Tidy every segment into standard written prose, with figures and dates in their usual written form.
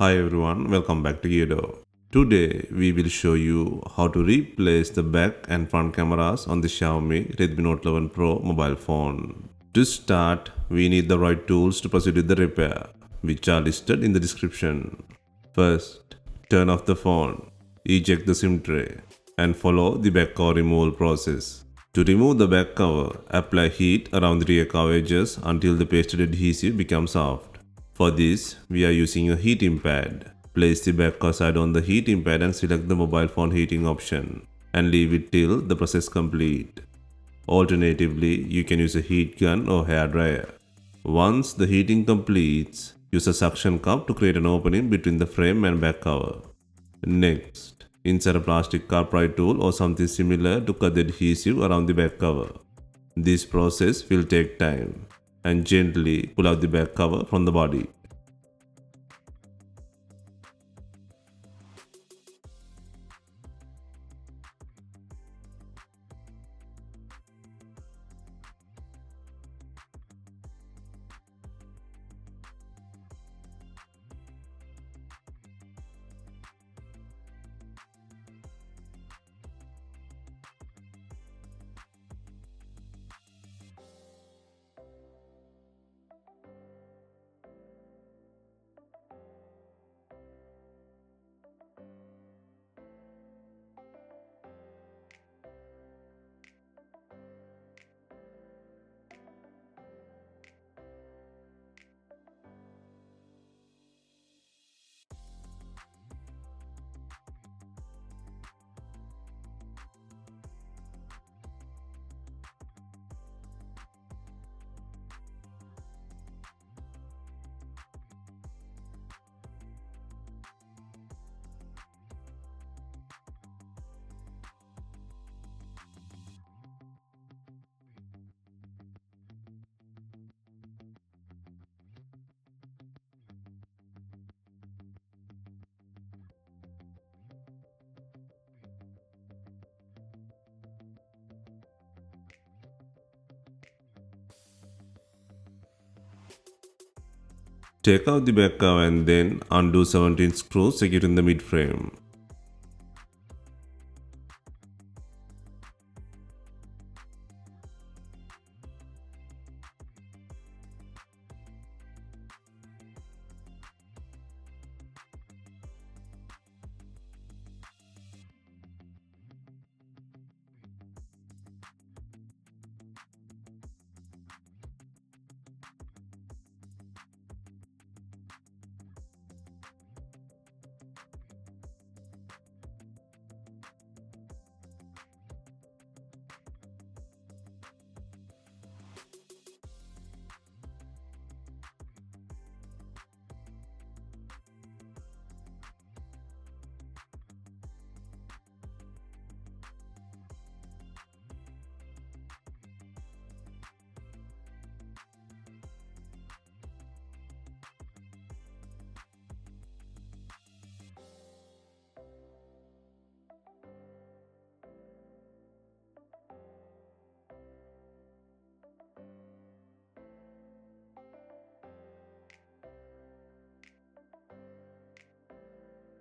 Hi everyone, welcome back to Geardo. Today we will show you how to replace the back and front cameras on the Xiaomi Redmi Note 11 Pro mobile phone. To start, we need the right tools to proceed with the repair, which are listed in the description. First, turn off the phone, eject the SIM tray, and follow the back cover removal process. To remove the back cover, apply heat around the rear cover edges until the pasted adhesive becomes soft. For this, we are using a heating pad. Place the back cover side on the heating pad and select the mobile phone heating option and leave it till the process complete. Alternatively, you can use a heat gun or hair dryer. Once the heating completes, use a suction cup to create an opening between the frame and back cover. Next, insert a plastic car pry tool or something similar to cut the adhesive around the back cover. This process will take time, and gently pull out the back cover from the body. Take out the back cover and then undo 17 screws securing the mid frame.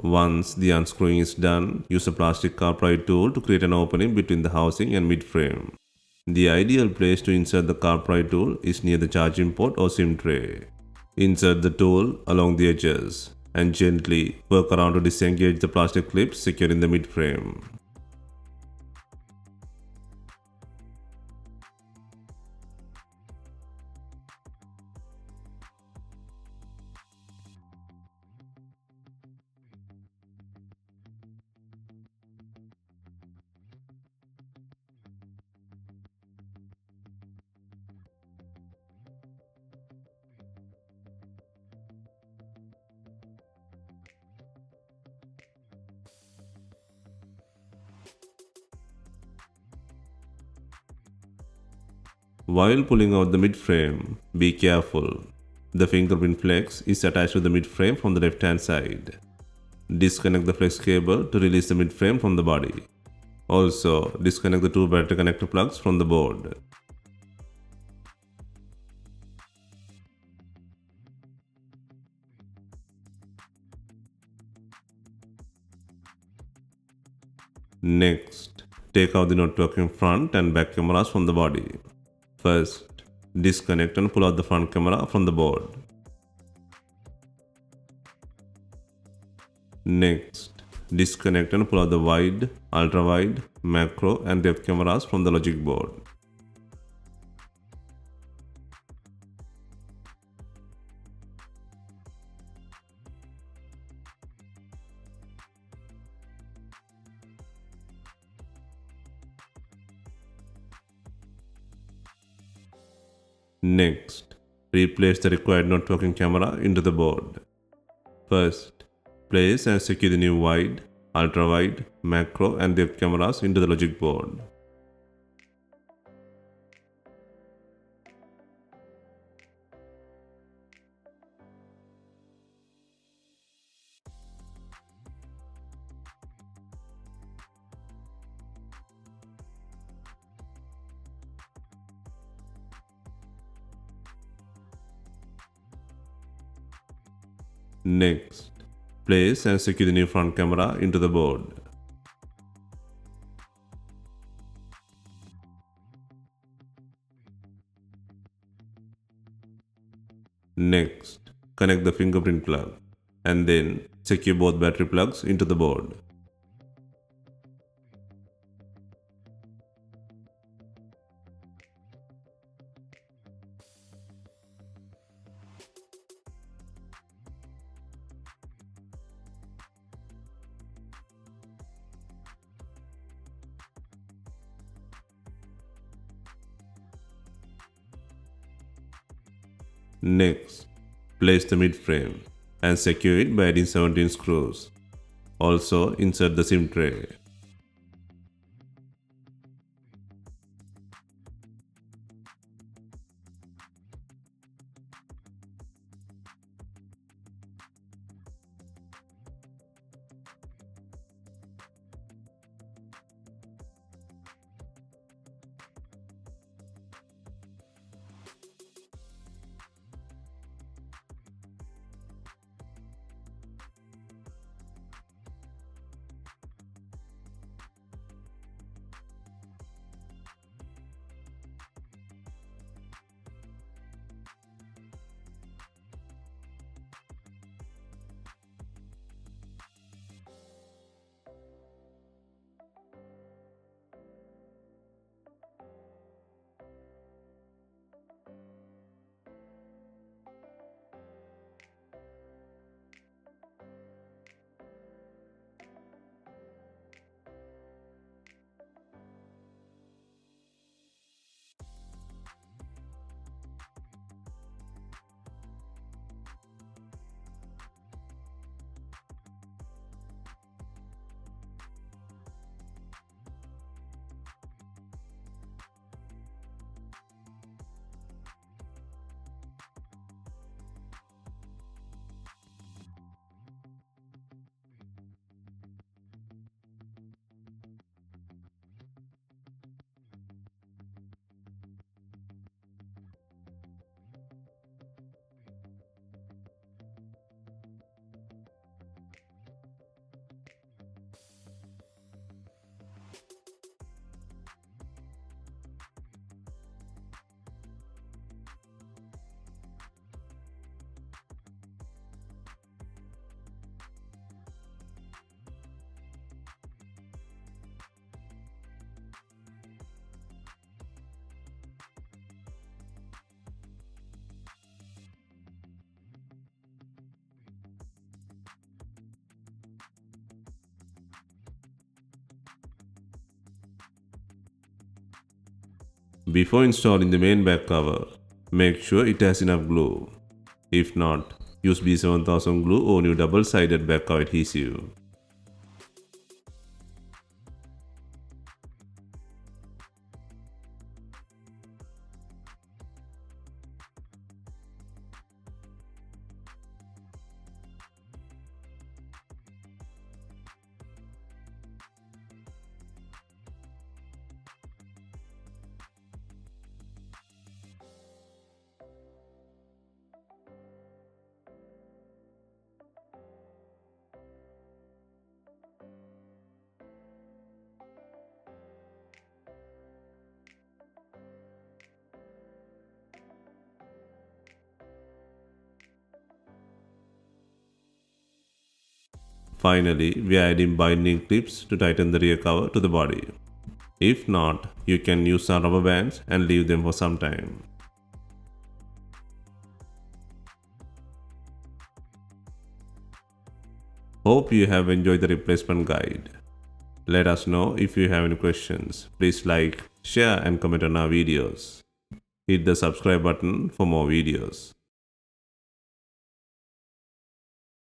Once the unscrewing is done, use a plastic car pry tool to create an opening between the housing and mid-frame. The ideal place to insert the car pry tool is near the charging port or SIM tray. Insert the tool along the edges and gently work around to disengage the plastic clips securing the mid-frame. While pulling out the mid-frame, be careful. The fingerprint flex is attached to the mid-frame from the left-hand side. Disconnect the flex cable to release the mid-frame from the body. Also, disconnect the two battery connector plugs from the board. Next, take out the not working front and back cameras from the body. First, disconnect and pull out the front camera from the board. Next, disconnect and pull out the wide, ultra-wide, macro and depth cameras from the logic board. Next, replace the required not working camera into the board. First, place and secure the new wide, ultra-wide, macro and depth cameras into the logic board. Next, place and secure the new front camera into the board. Next, connect the fingerprint plug and then secure both battery plugs into the board. Next, place the mid frame and secure it by adding 17 screws. Also, insert the SIM tray. Before installing the main back cover, make sure it has enough glue. If not, use B7000 glue or new double-sided back cover adhesive. Finally, we are adding binding clips to tighten the rear cover to the body. If not, you can use some rubber bands and leave them for some time. Hope you have enjoyed the replacement guide. Let us know if you have any questions. Please like, share and comment on our videos. Hit the subscribe button for more videos.